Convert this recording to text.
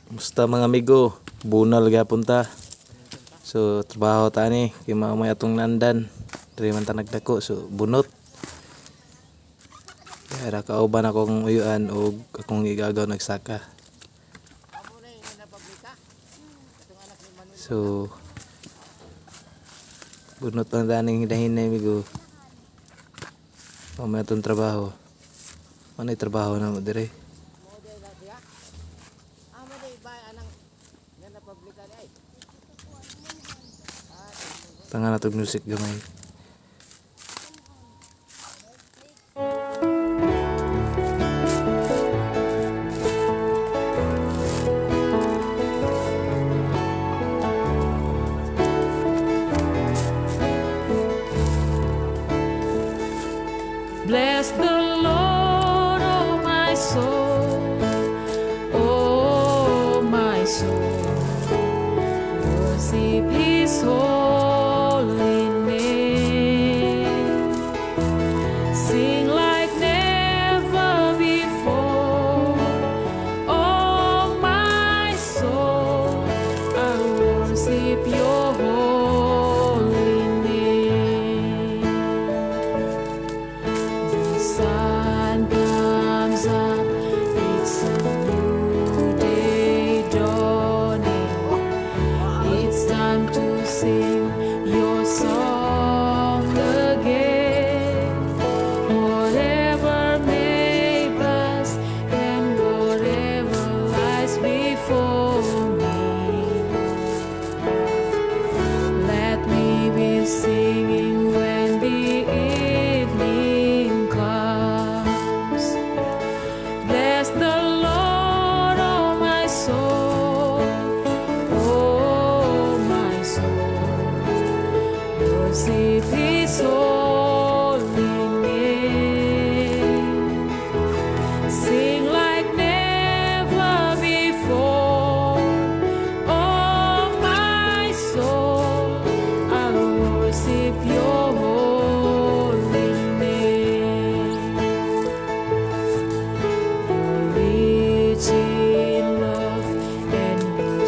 Musta mga amigo, bunal gapon ta. So trabaho ta ni kay mamay atong nandan. Diri man ta nagdako so bunot. Kaya kauban akong uyuan og akong igagaw nagsaka. So bunot pa daning dahinay amigo. Mamay atong trabaho. Manay trabaho na mo dire. Tangan natog music gamay. Bless the Lord, oh my soul, oh my soul. Worship His holy name. Sing like never before, oh my soul. I worship Your holy name. Sun comes up, it's a new day dawning. It's time to sing your song again. Whatever may pass and whatever lies before me, let me be singing when the evening comes. Bless the Lord, oh my soul, oh my soul. Worship His holy name. Sing like never before, oh my soul. I worship Your holy name. Rich in love and Your